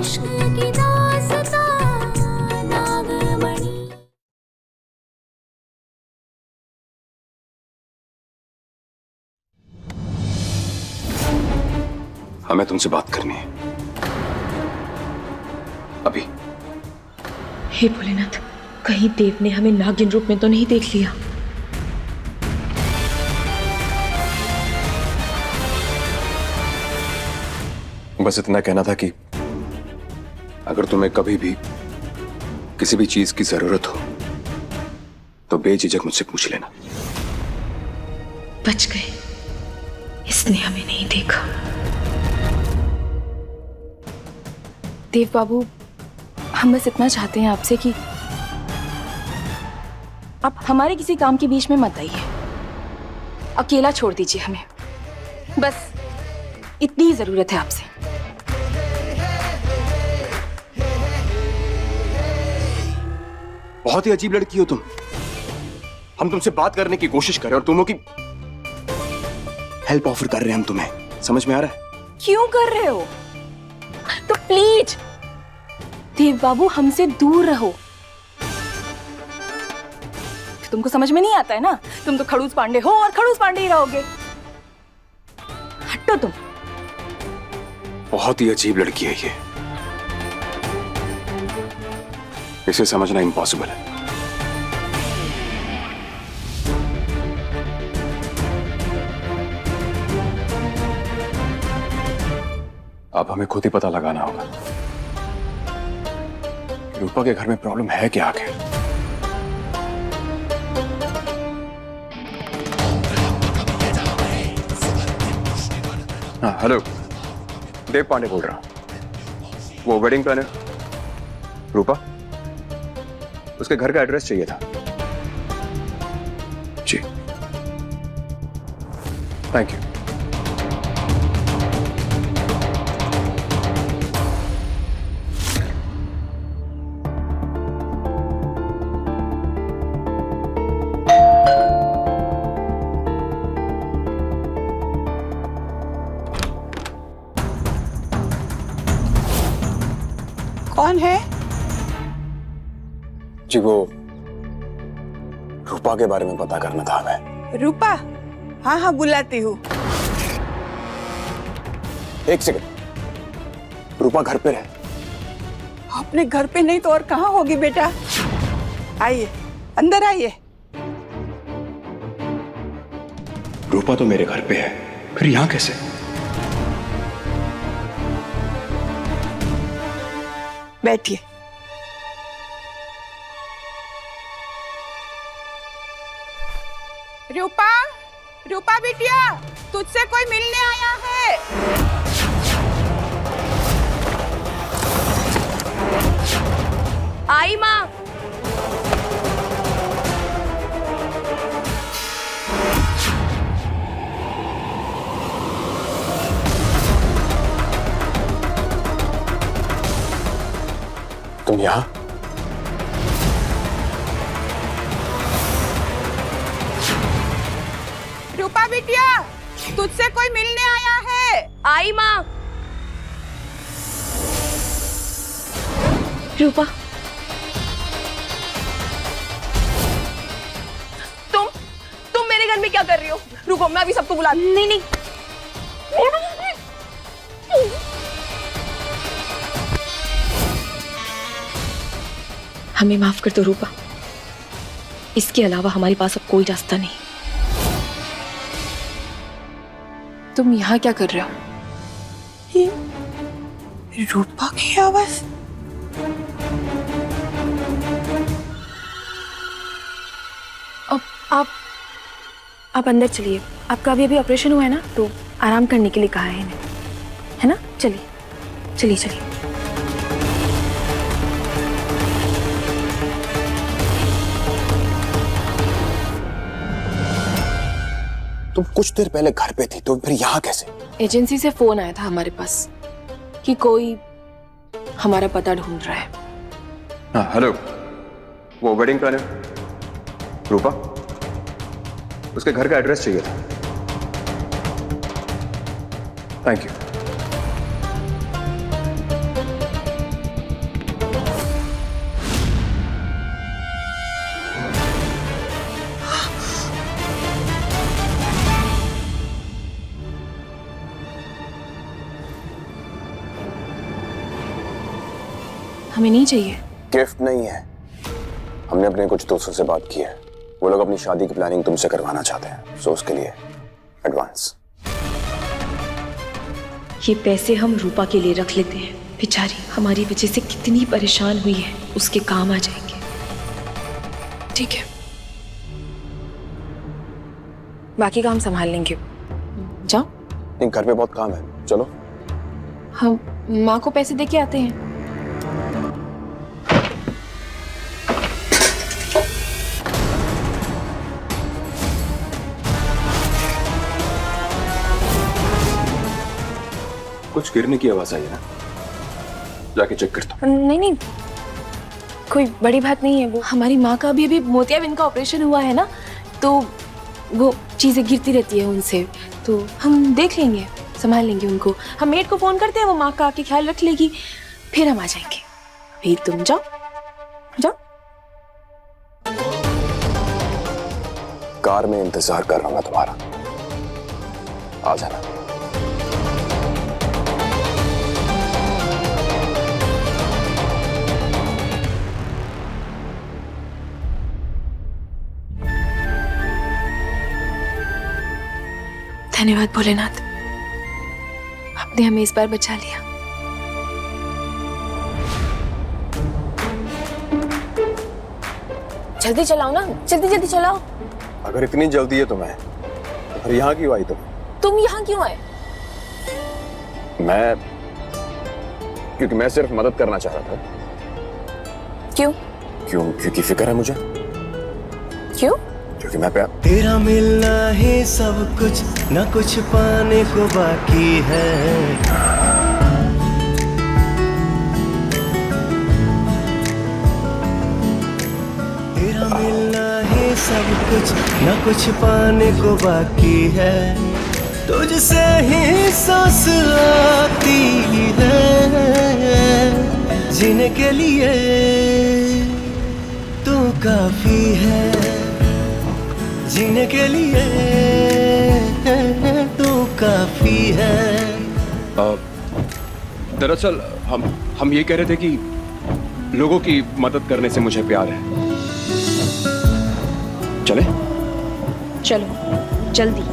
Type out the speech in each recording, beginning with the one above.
इश्क की दास्तां नागमणि। हमें तुमसे बात करनी है अभी। हे भोलेनाथ, कहीं देव ने हमें नागिन रूप में तो नहीं देख लिया। बस इतना कहना था कि अगर तुम्हें कभी भी किसी भी चीज की जरूरत हो तो बेझिझक मुझसे पूछ लेना। बच गए, इसने हमें नहीं देखा। देव बाबू, हम बस इतना चाहते हैं आपसे कि आप हमारे किसी काम के बीच में मत आइए, अकेला छोड़ दीजिए हमें, बस इतनी ही जरूरत है आपसे। बहुत ही अजीब लड़की हो तुम। हम तुमसे बात करने की कोशिश कर रहे हैं और तुम की हेल्प ऑफर कर रहे हैं हम तुम्हें। समझ में आ रहा है? क्यों कर रहे हो? तो प्लीज देव बाबू, हमसे दूर रहो। तुमको समझ में नहीं आता है ना, तुम तो खड़ूस पांडे हो और खड़ूस पांडे ही रहोगे। हटो तुम। बहुत ही अजीब लड़की है ये, इसे समझना इम्पॉसिबल है। अब हमें खुद ही पता लगाना होगा रूपा के घर में प्रॉब्लम है क्या आखिर। हाँ, हेलो, देव पांडे बोल रहा हूं। वो वेडिंग प्लानर रूपा, उसके घर का एड्रेस चाहिए था। जी, थैंक यू। कौन है? जी, वो रूपा के बारे में पता करना था हमें। रूपा? हाँ हाँ, बुलाती हूँ। एक सेकंड, रूपा घर पे है? अपने घर पे नहीं तो और कहाँ होगी बेटा? आइए, अंदर आइए। रूपा तो मेरे घर पे है, फिर यहाँ कैसे? बैठिए। रूपा, रूपा बिटिया, तुझसे कोई मिलने आया है। आई माँ। तुम यहाँ? रूपा बिटिया, तुझसे कोई मिलने आया है। आई माँ। रूपा, तुम मेरे घर में क्या कर रही हो? रुको, मैं अभी सबको बुला। नहीं नहीं, हमें माफ कर दो रूपा, इसके अलावा हमारे पास अब कोई रास्ता नहीं। तुम यहाँ क्या कर रहे हो? ये रूपा की आवाज। आप अंदर चलिए, आपका अभी ऑपरेशन हुआ है ना, तो आराम करने के लिए कहा है इन्हें, है ना? चलिए चलिए चलिए। तुम कुछ देर पहले घर पे थी, तो फिर यहाँ कैसे? एजेंसी से फोन आया था हमारे पास कि कोई हमारा पता ढूंढ रहा है। हाँ, हेलो, वो वेडिंग प्लानर रूपा, उसके घर का एड्रेस चाहिए था। Thank you. हमें नहीं चाहिए। गिफ्ट नहीं है, हमने अपने कुछ दोस्तों से बात की है, वो लोग अपनी शादी की प्लानिंग तुमसे करवाना चाहते हैं, सो उसके लिए एडवांस। ये पैसे हम रूपा के लिए रख लेते हैं, बेचारी हमारी वजह से कितनी परेशान हुई है, उसके काम आ जाएंगे। ठीक है, बाकी काम संभाल लेंगे। जाओ, नहीं, घर पे बहुत काम है, चलो। हम माँ को पैसे दे के आते हैं। कुछ गिरने की आवाज आई है ना, जाके चेक करता नहीं नहीं, कोई बड़ी बात नहीं है। वो हमारी माँ का अभी मोतियाबिंद का ऑपरेशन हुआ है ना, तो वो चीजें गिरती रहती है उनसे, तो हम देख लेंगे, संभाल लेंगे उनको। हम मेड को फोन करते हैं, वो माँ का आके ख्याल रख लेगी, फिर हम आ जाएंगे। अभी तुम जाओ जाओ। कार में इंतजार कर रहा हूँ मैं तुम्हारा, आ जाना। धन्यवाद भोलेनाथ, आपने हमें इस बार बचा लिया। जल्दी चलाओ ना, जल्दी जल्दी चलाओ। अगर इतनी जल्दी है तुम्हें, तो फिर यहाँ क्यों आई तुम यहाँ क्यों आए? क्योंकि मैं सिर्फ मदद करना चाह रहा था। क्यों? क्योंकि फिक्र है मुझे। क्यों? क्योंकि मैं प्यार। तेरा मिलना ही सब कुछ, न कुछ पाने को बाकी है। तेरा मिलना ही सब कुछ, न कुछ पाने को बाकी है। तुझसे ही सांस आती है, जीने के लिए तू काफी है, जीने के लिए तू काफी है। दरअसल हम ये कह रहे थे कि लोगों की मदद करने से मुझे प्यार है। चले? चलो जल्दी।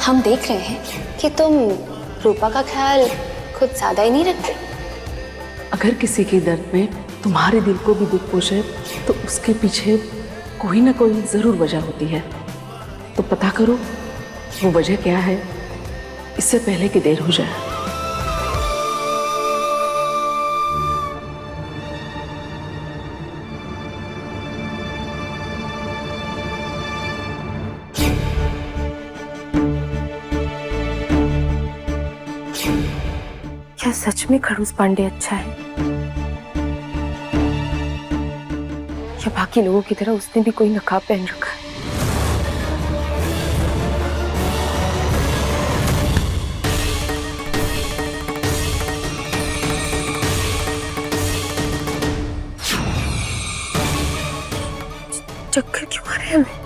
हम देख रहे हैं कि तुम रूपा का ख्याल खुद ज्यादा ही नहीं रखते। अगर किसी के दर्द में तुम्हारे दिल को भी दुख पहुंचे तो उसके पीछे कोई ना कोई जरूर वजह होती है, तो पता करो वो वजह क्या है, इससे पहले कि देर हो जाए। क्या सच में खड़ूस पांडे अच्छा है, या बाकी लोगों की तरह उसने भी कोई नकाब पहन रखा है? चक्कर क्यों आ रहे हैं हमें?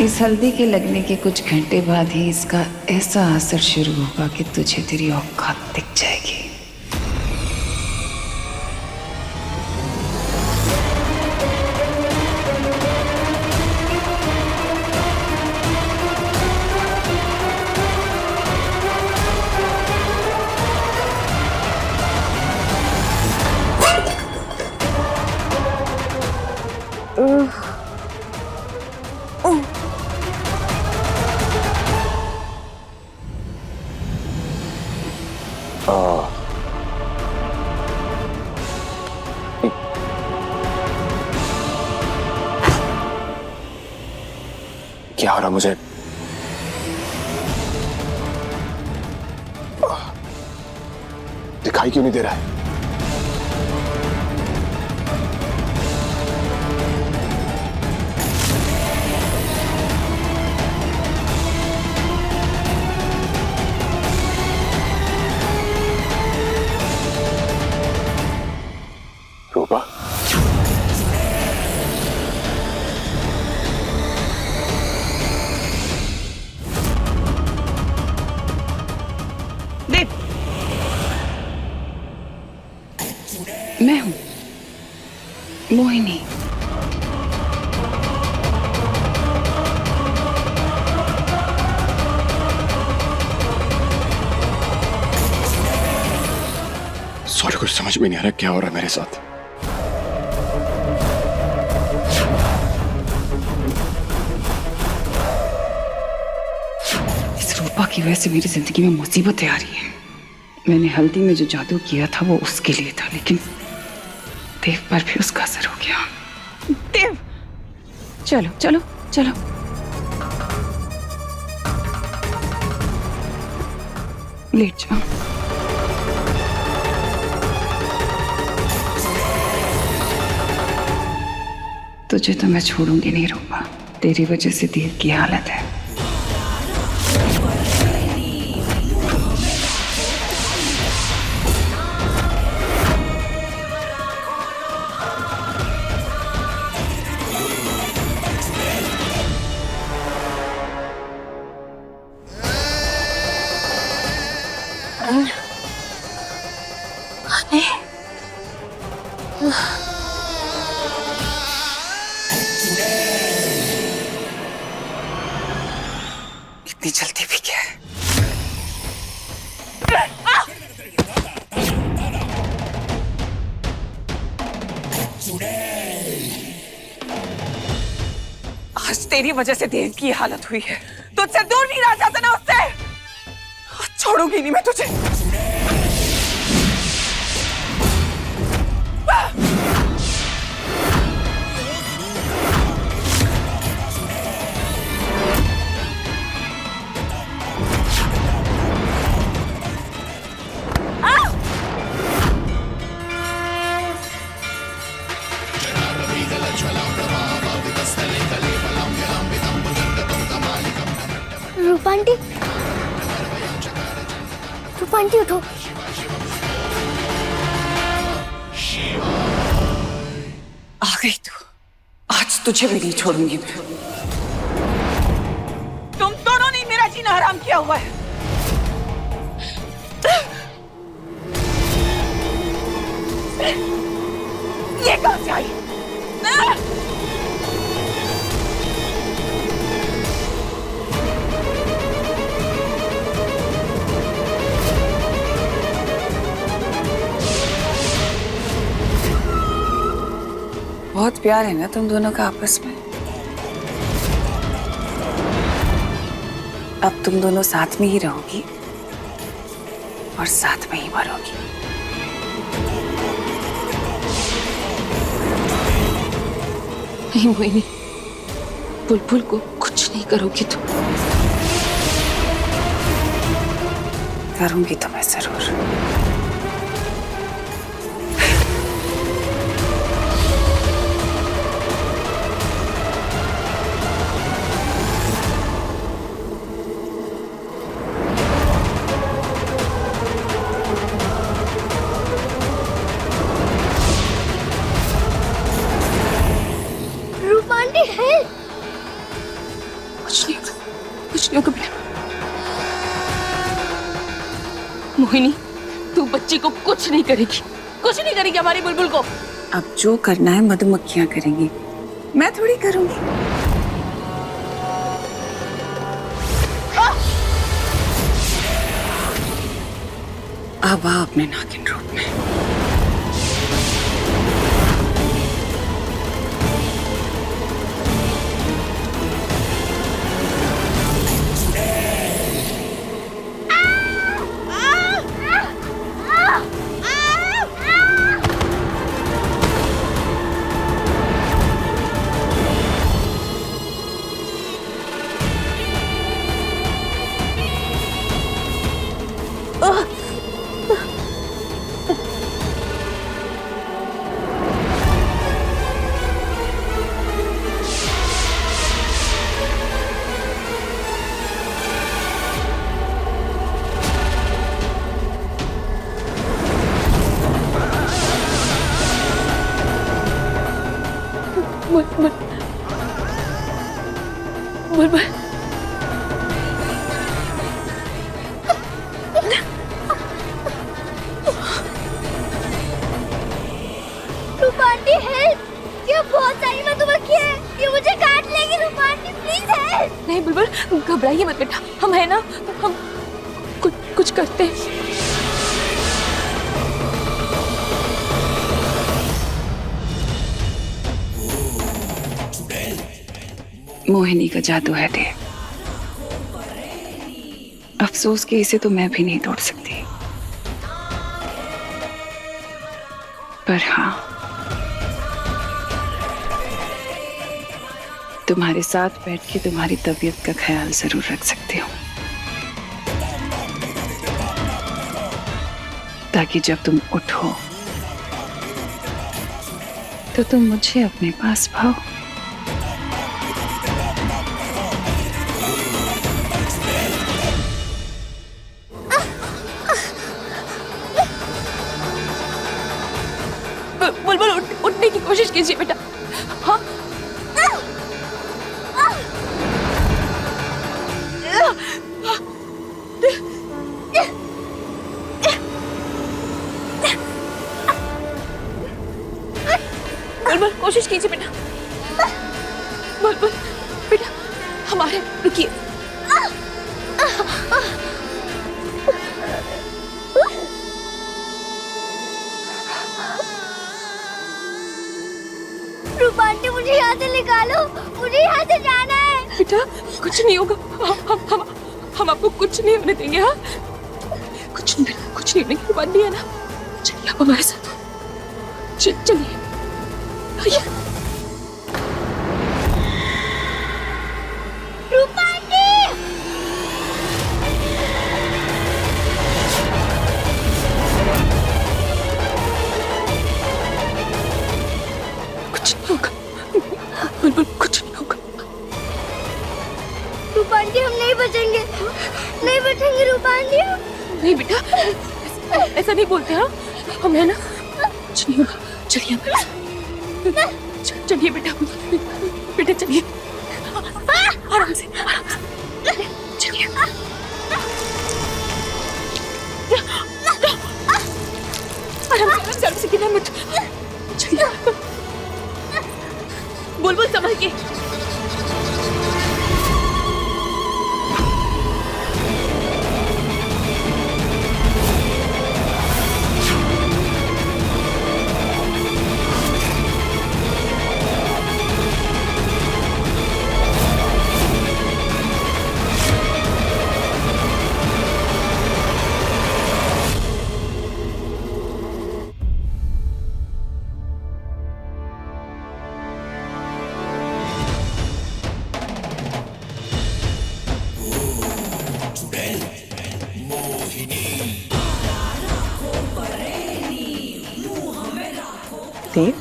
इस हल्दी के लगने के कुछ घंटे बाद ही इसका ऐसा असर शुरू होगा कि तुझे तेरी औकात दिख जाएगी। क्या हो रहा मुझे? दिखाई क्यों नहीं दे रहा है? रूपा, देव, मैं हूं मोहिनी। सॉरी, कुछ समझ में नहीं आ रहा क्या हो रहा है मेरे साथ। इस रूपा की वजह से मेरी जिंदगी में मुसीबतें आ रही हैं। मैंने हल्दी में जो जादू किया था वो उसके लिए था, लेकिन देव पर भी उसका असर हो गया। देव, चलो चलो चलो। लेट जाओ। तुझे तो मैं छोड़ूंगी नहीं रूपा। तेरी वजह से देव की हालत है। इतनी जल्दी भी क्या है? आज तेरी वजह से देव की हालत हुई है। तुझसे दूर नहीं रह जाता ना उससे। छोड़ूंगी नहीं मैं तुझे। रूपा आंटी, रूपा आंटी उठो। आ गई तू। आज तुझे भी नहीं छोड़ूंगी मैं। तुम दोनों ने मेरा जीना हराम किया हुआ है। ये कहां से आई? बहुत प्यार है ना तुम दोनों का आपस में। अब तुम दोनों साथ में ही रहोगी और साथ में ही मरोगी। नहीं मोहिनी, बुलबुल को कुछ नहीं करोगी तुम। करूंगी तो मैं जरूर। रूपा आंटी है। कुछ नहीं होगा बेटा। मोहिनी, तू बच्ची को कुछ नहीं करेगी, कुछ नहीं करेगी हमारी बुलबुल को। अब जो करना है मधुमक्खियां करेंगी, मैं थोड़ी करूंगी। अब आ अपने नागिन रूप में। बुलबुल बुलबुल रूपा आंटी हेल्प, ये बहुत सारी मधुमक्खियां हैं, ये मुझे काट लेगी। रूपा आंटी प्लीज हेल्प। नहीं बुलबुल घबराइए मत बेटा, हम है ना, हम कुछ करते हैं। मोहिनी का जादू है देव। अफसोस कि इसे तो मैं भी नहीं तोड़ सकती, पर हाँ, तुम्हारे साथ बैठ के तुम्हारी तबीयत का ख्याल जरूर रख सकती हूँ, ताकि जब तुम उठो तो तुम मुझे अपने पास पाओ। बुलबुल उठने की कोशिश कीजिए बेटा। हाँ बुलबुल कोशिश कीजिए बेटा। बुलबुल बेटा हमारे रुकिए। रूपा आंटी मुझे यहाँ से निकालो, मुझे यहाँ से जाना है। बेटा कुछ नहीं होगा, हम आपको कुछ नहीं होने देंगे। हाँ कुछ नहीं होने की बात नहीं है ना। चलिए आप हमारे साथ चलिए। रूपा आंटी कुछ नहीं होगा बुलबुल, कुछ नहीं होगा। रूपा आंटी हम नहीं बचेंगे, नहीं बचेंगे रूपा आंटी। नहीं बेटा ऐसा नहीं बोलते। हाँ हम है ना, कुछ नहीं होगा। चलिए चलिए बेटा चलिए आराम से चलिए। आराम से गिरा मत। चलिए बुलबुल संभल के। देव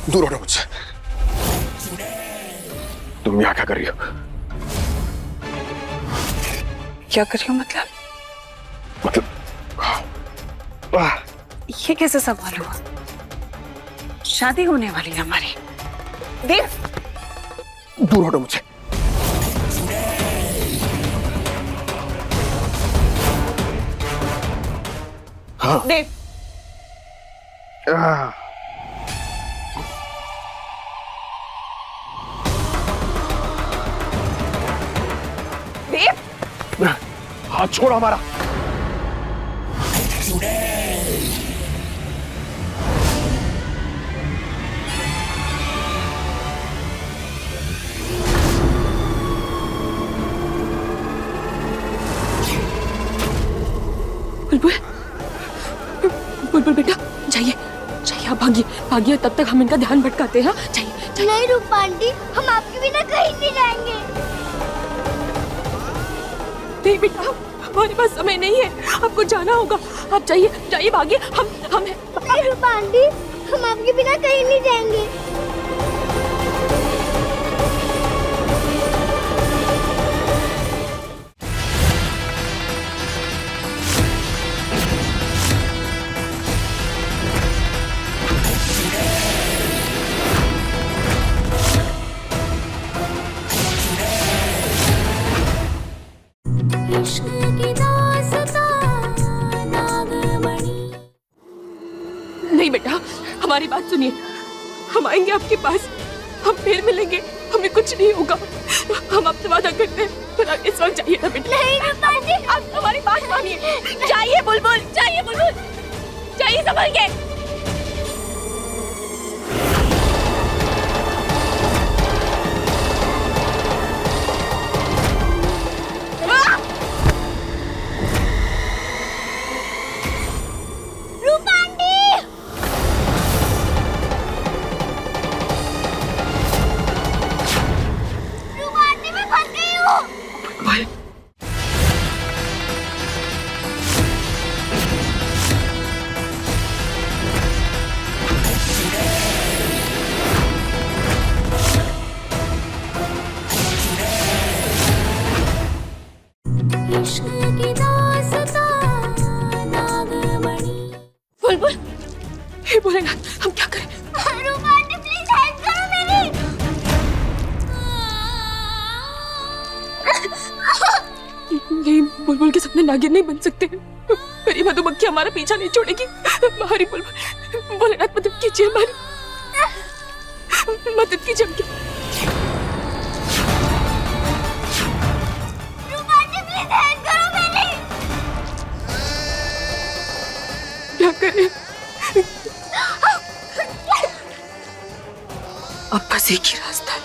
दूर हटो मुझसे। तुम यहाँ क्या कर रही हो? क्या कर रही हो मतलब? ये कैसे सवाल हुआ? शादी होने वाली है हमारी। देव दूर हटो मुझसे। हाँ देव हाथ छोड़ो हमारा। बुलबुल बेटा जाइए आप भागिए तब तक हम इनका ध्यान भटकाते हैं। जाइए। नहीं रूपा आंटी, हम आपके बिना कहीं नहीं जाएंगे। नहीं बेटा हमारे पास समय नहीं है, आपको जाना होगा। आप जाइए जाइए, भागिए। हम हैं। नहीं रूपा आंटी, हम आपके बिना कहीं नहीं जाएंगे। नहीं बेटा, हमारी बात सुनिए, हम आएंगे आपके पास, हम फिर मिलेंगे, हमें कुछ नहीं होगा, हम आपसे वादा करते हैं। पर आप इस वक्त जाइए ना बेटा। नहीं रूपा आंटी, आप हमारी बात मानिए। जाइए बुलबुल, जाइए बुलबुल, जाइए संभल के। रूपा आंटी, रूपा आंटी मैं फंस गई हूँ। बुलबुल, हे भोलेनाथ, हम क्या करें? रूपा आंटी प्लीज हेल्प करो मेरी। नहीं, बुलबुल के सपने नागिन नहीं बन सकते। मेरी मधुमक्खी हमारा पीछा नहीं छोड़ेगी। हमारी बुलबुल, भोलेनाथ मदद कीजिए हमारी, मदद कीजिए हमकी। रूपा आंटी प्लीज हेल्प करो मेरी। क्या करें? अब बस एक ही रास्ता है,